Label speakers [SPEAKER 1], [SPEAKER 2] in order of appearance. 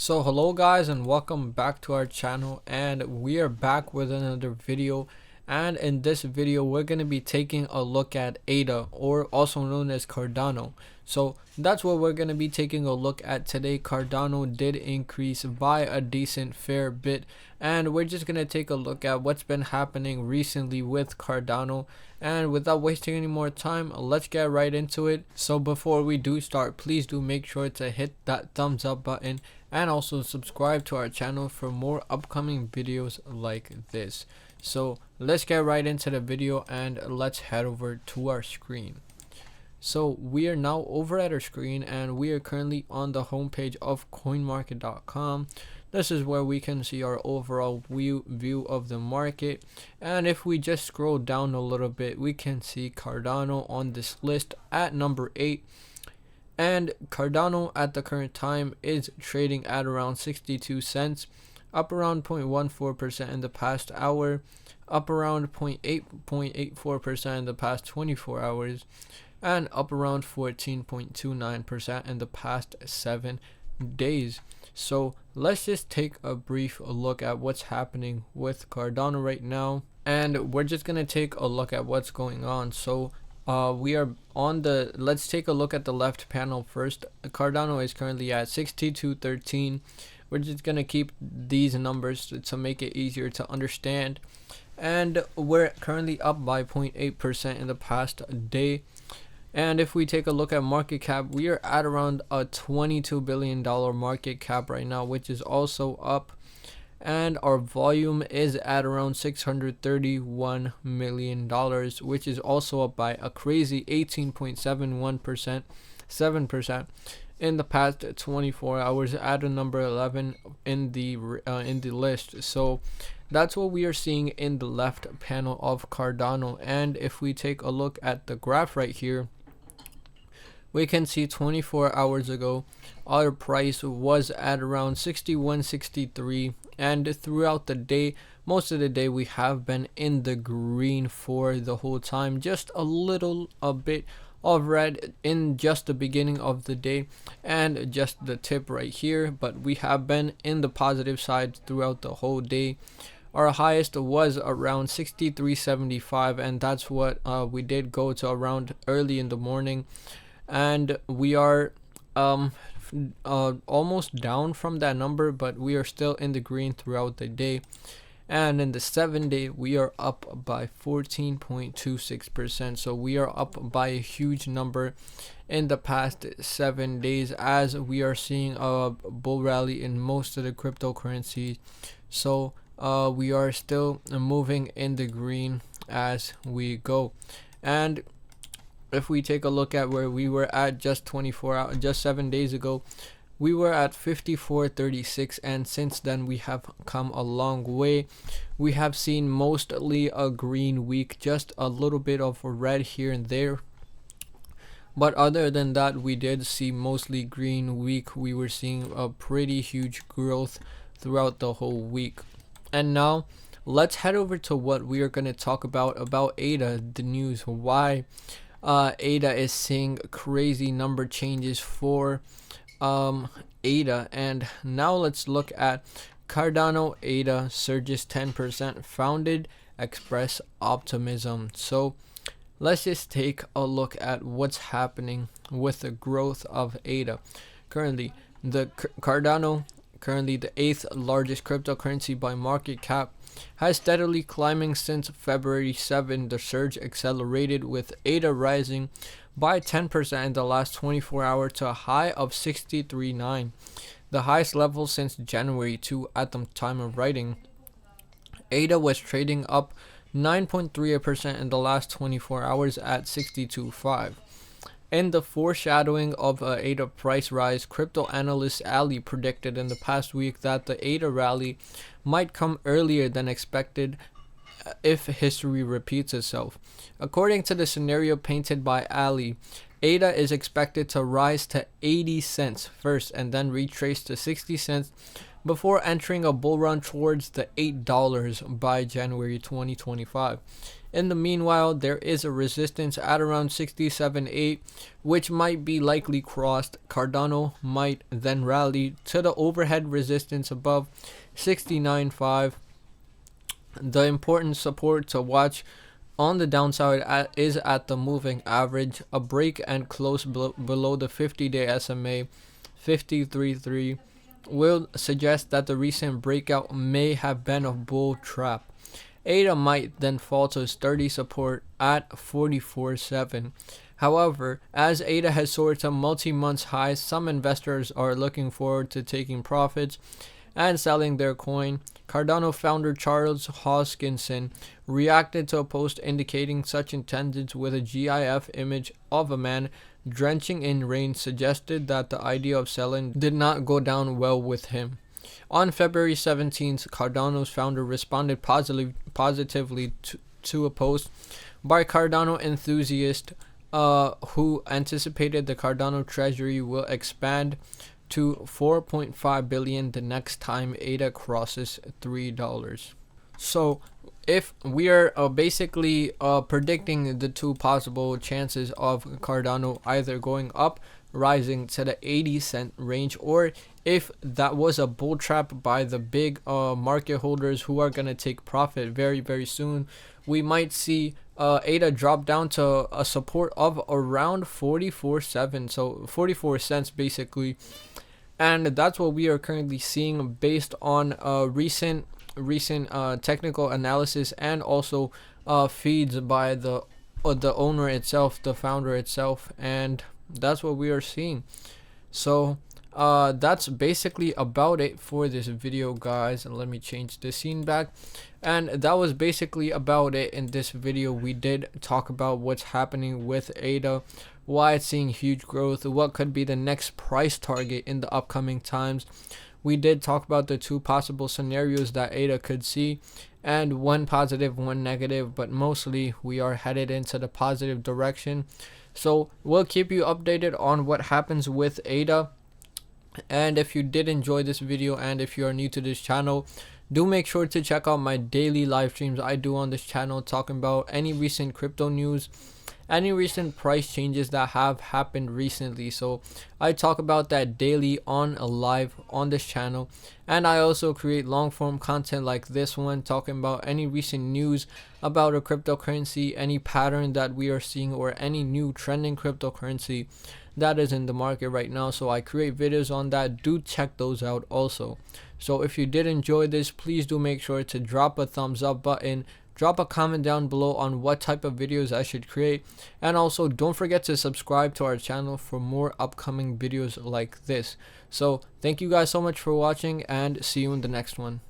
[SPEAKER 1] So hello guys and welcome back to our channel, and we are back with another video. And in this video we're going to be taking a look at ADA, or also known as Cardano. So that's what we're going to be taking a look at today. Cardano did increase by a decent fair bit, and we're just going to take a look at what's been happening recently with Cardano. And without wasting any more time, let's get right into it. So before we do start, please do make sure to hit that thumbs up button and also subscribe to our channel for more upcoming videos like this. So let's get right into the video and let's head over to our screen. So we are now over at our screen, and we are currently on the homepage of coinmarket.com. This is where we can see our overall view of the market, and if we just scroll down a little bit, we can see Cardano on this list at number 8. And Cardano at the current time is trading at around 62 cents, up around 0.14% in the past hour, up around 0.84% in the past 24 hours, and up around 14.29% in the past 7 days. So let's just take a brief look at what's happening with Cardano right now, and we're just gonna take a look at what's going on. So we are on the, let's take a look at the left panel first. Cardano is currently at 62.13. We're just gonna keep these numbers to make it easier to understand, and we're currently up by 0.8% in the past day. And if we take a look at market cap, we are at around a $22 billion market cap right now, which is also up. And our volume is at around $631 million, which is also up by a crazy 18.71%, 7% in the past 24 hours, at a number 11 in the list. So that's what we are seeing in the left panel of Cardano. And if we take a look at the graph right here, we can see 24 hours ago our price was at around 61.63, and throughout the day, most of the day, we have been in the green for the whole time. Just a bit of red in just the beginning of the day and just the tip right here, but we have been in the positive side throughout the whole day. Our highest was around 63.75, and that's what we did go to around early in the morning. And we are almost down from that number, but we are still in the green throughout the day. And in the 7-day, we are up by 14.26%. So we are up by a huge number in the past 7 days, as we are seeing a bull rally in most of the cryptocurrencies. So we are still moving in the green as we go. And if we take a look at where we were at just 7 days ago, we were at 54.36, and since then we have come a long way. We have seen mostly a green week, just a little bit of a red here and there, but other than that, we did see mostly green week. We were seeing a pretty huge growth throughout the whole week. And now let's head over to what we are going to talk about ADA, the news, why ADA is seeing crazy number changes for ADA. And now let's look at Cardano. ADA surges 10%, founded express optimism. So let's just take a look at what's happening with the growth of ADA. Currently, the Cardano, currently the 8th largest cryptocurrency by market cap, has steadily climbing since February 7. The surge accelerated, with ADA rising by 10% in the last 24 hours to a high of 63.9, the highest level since January 2 at the time of writing. ADA was trading up 9.3% in the last 24 hours at 62.5. In the foreshadowing of ADA price rise, crypto analyst Ali predicted in the past week that the ADA rally might come earlier than expected if history repeats itself. According to the scenario painted by Ali, ADA is expected to rise to 80 cents first and then retrace to 60 cents before entering a bull run towards the $8 by January 2025. In the meanwhile, there is a resistance at around 67.8, which might be likely crossed. Cardano might then rally to the overhead resistance above 69.5. The important support to watch on the downside is at the moving average. A break and close below the 50-day SMA 53.3 will suggest that the recent breakout may have been a bull trap. ADA might then fall to sturdy support at 44.7. However, as ADA has soared to multi-month highs, some investors are looking forward to taking profits and selling their coin. Cardano founder Charles Hoskinson reacted to a post indicating such intentions with a GIF image of a man drenching in rain, suggested that the idea of selling did not go down well with him. On February 17th, Cardano's founder responded positively to a post by Cardano enthusiast who anticipated the Cardano treasury will expand to 4.5 billion the next time ADA crosses $3. So if we are basically predicting the two possible chances of Cardano either going up, rising to the 80-cent range, or if that was a bull trap by the big market holders who are going to take profit very soon, we might see ADA drop down to a support of around 44.7, so 44 cents basically. And that's what we are currently seeing based on recent technical analysis and also feeds by the owner itself, the founder itself, and that's what we are seeing. So that's basically about it for this video, guys. And let me change the scene back. And that was basically about it in this video. We did talk about what's happening with ADA, why it's seeing huge growth, what could be the next price target in the upcoming times. We did talk about the two possible scenarios that ADA could see, and one positive, one negative, but mostly we are headed into the positive direction. So we'll keep you updated on what happens with ADA. And if you did enjoy this video, and if you are new to this channel, do make sure to check out my daily live streams I do on this channel, talking about any recent crypto news, any recent price changes that have happened recently. So I talk about that daily on a live on this channel, and I also create long form content like this one, talking about any recent news about a cryptocurrency, any pattern that we are seeing, or any new trending cryptocurrency that is in the market right now. So I create videos on that. Do check those out also. So if you did enjoy this, please do make sure to drop a thumbs up button, drop a comment down below on what type of videos I should create, and also don't forget to subscribe to our channel for more upcoming videos like this. So thank you guys so much for watching, and see you in the next one.